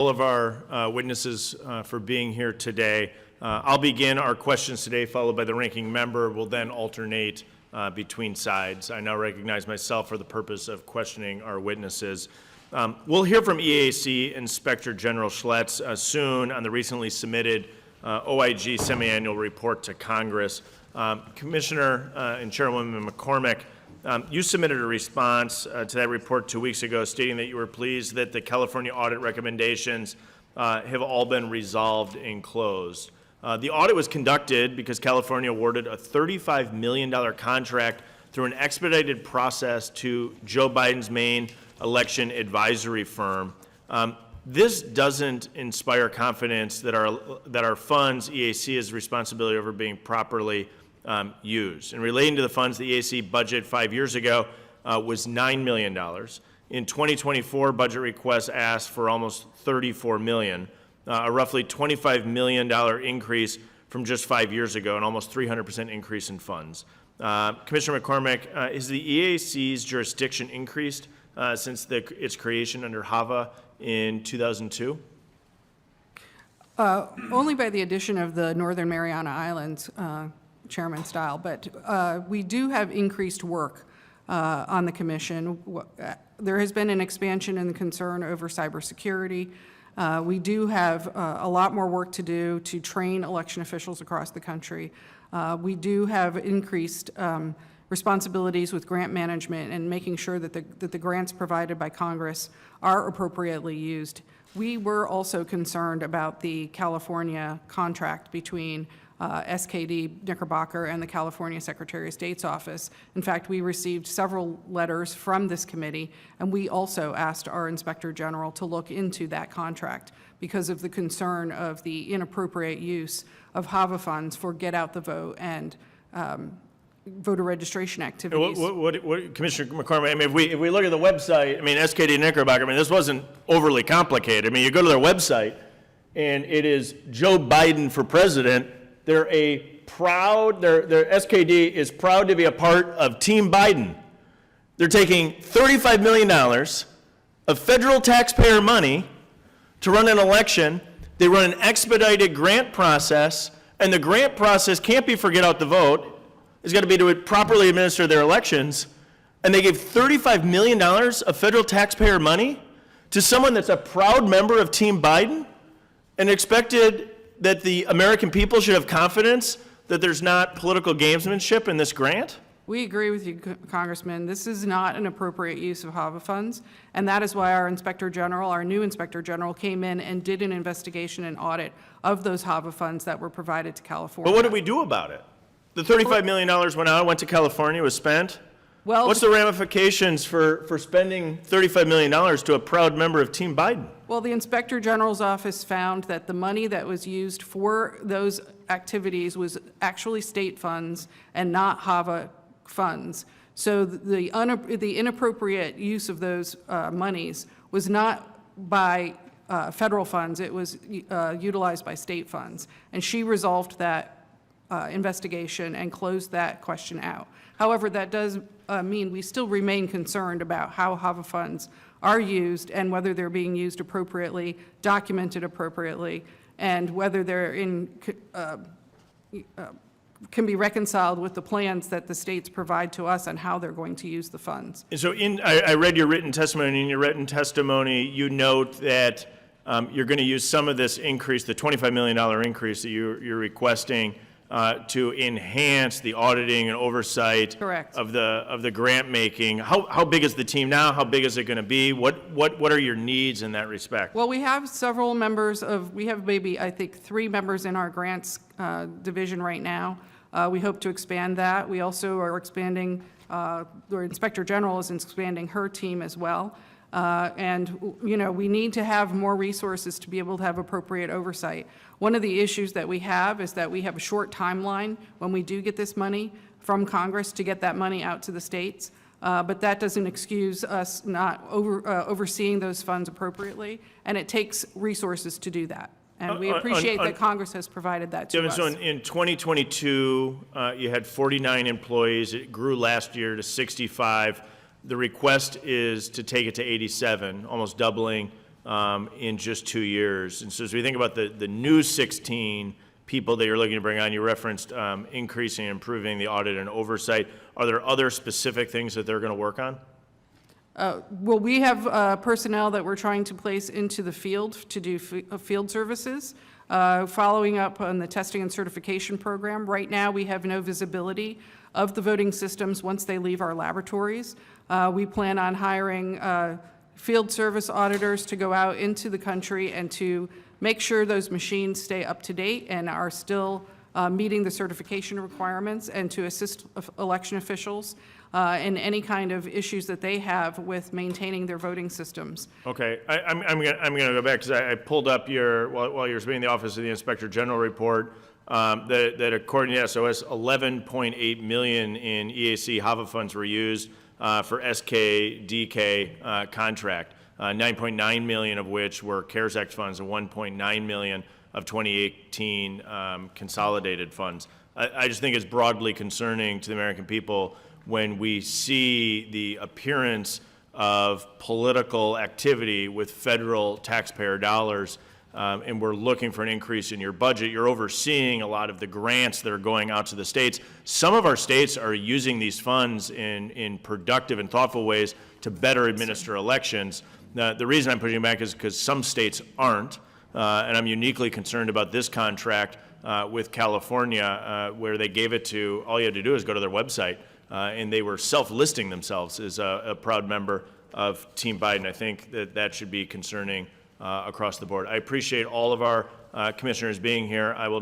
all of our witnesses for being here today. I'll begin our questions today, followed by the ranking member. We'll then alternate between sides. I now recognize myself for the purpose of questioning our witnesses. We'll hear from EAC Inspector General Schlitz soon on the recently submitted OIG semi-annual report to Congress. Commissioner and Chairwoman McCormick, you submitted a response to that report 2 weeks ago stating that you were pleased that the California audit recommendations have all been resolved and closed. The audit was conducted because California awarded a $35 million contract through an expedited process to Joe Biden's main election advisory firm. This doesn't inspire confidence that our funds, EAC's responsibility over being properly used. And relating to the funds, the EAC budget 5 years ago was $9 million. In 2024, budget requests asked for almost $34 million, a roughly $25 million increase from just 5 years ago, and almost 300% increase in funds. Commissioner McCormick, has the EAC's jurisdiction increased since its creation under HAVA in 2002? Only by the addition of the Northern Mariana Islands, Chairman Steil, but we do have increased work on the commission. There has been an expansion in the concern over cybersecurity. We do have a lot more work to do to train election officials across the country. We do have increased responsibilities with grant management and making sure that the grants provided by Congress are appropriately used. We were also concerned about the California contract between SKD Knickerbocker and the California Secretary of State's office. In fact, we received several letters from this committee, and we also asked our Inspector General to look into that contract because of the concern of the inappropriate use of HAVA funds for get out the vote and voter registration activities. What Commissioner McCormick, I mean, if we look at the website, I mean, SKD Knickerbocker, I mean, this wasn't overly complicated. I mean, you go to their website, and it is Joe Biden for president. They're their SKD is proud to be a part of Team Biden. They're taking $35 million of federal taxpayer money to run an election. They run an expedited grant process, and the grant process can't be for get out the vote. It's got to be to properly administer their elections. And they gave $35 million of federal taxpayer money to someone that's a proud member of Team Biden and expected that the American people should have confidence that there's not political gamesmanship in this grant? We agree with you, Congressman. This is not an appropriate use of HAVA funds, and that is why our Inspector General, our new Inspector General, came in and did an investigation and audit of those HAVA funds that were provided to California. But what did we do about it? The $35 million went out, went to California, was spent? Well, what's the ramifications for spending $35 million to a proud member of Team Biden? Well, the Inspector General's office found that the money that was used for those activities was actually state funds and not HAVA funds. So the inappropriate use of those monies was not by federal funds, it was utilized by state funds. And she resolved that investigation and closed that question out. However, that does mean we still remain concerned about how HAVA funds are used and whether they're being used appropriately, documented appropriately, and whether they're can be reconciled with the plans that the states provide to us on how they're going to use the funds. And so I read your written testimony. In your written testimony, you note that you're going to use some of this increase, the $25 million increase that you're requesting, to enhance the auditing and oversight Correct. of the grant making. How big is the team now? How big is it going to be? What are your needs in that respect? Well, we have several members we have maybe, I think, 3 members in our grants division right now. We hope to expand that. We also are expanding, the Inspector General is expanding her team as well. And, you know, we need to have more resources to be able to have appropriate oversight. One of the issues that we have is that we have a short timeline when we do get this money from Congress to get that money out to the states. But that doesn't excuse us not overseeing those funds appropriately, and it takes resources to do that. And we appreciate that Congress has provided that to us. So in 2022, you had 49 employees. It grew last year to 65. The request is to take it to 87, almost doubling in just 2 years. And so as we think about the new 16 people that you're looking to bring on, you referenced increasing and improving the audit and oversight. Are there other specific things that they're going to work on? Well, we have personnel that we're trying to place into the field to do field services, following up on the testing and certification program. Right now, we have no visibility of the voting systems once they leave our laboratories. We plan on hiring field service auditors to go out into the country and to make sure those machines stay up to date and are still meeting the certification requirements, and to assist election officials in any kind of issues that they have with maintaining their voting systems. Okay, I'm gonna go back, because I pulled up while you were speaking, the Office of the Inspector General report, that according to SOS, 11.8 million in EAC HAVA funds were used for SKDK contract, 9.9 million of which were CARES Act funds, and 1.9 million of 2018 consolidated funds. I just think it's broadly concerning to the American people when we see the appearance of political activity with federal taxpayer dollars, and we're looking for an increase in your budget. You're overseeing a lot of the grants that are going out to the states. Some of our states are using these funds in productive and thoughtful ways to better administer elections. The reason I'm pushing it back is because some states aren't, and I'm uniquely concerned about this contract with California, where they gave it to, all you had to do is go to their website, and they were self-listing themselves as a proud member of Team Biden. I think that should be concerning across the board. I appreciate all of our commissioners being here. I will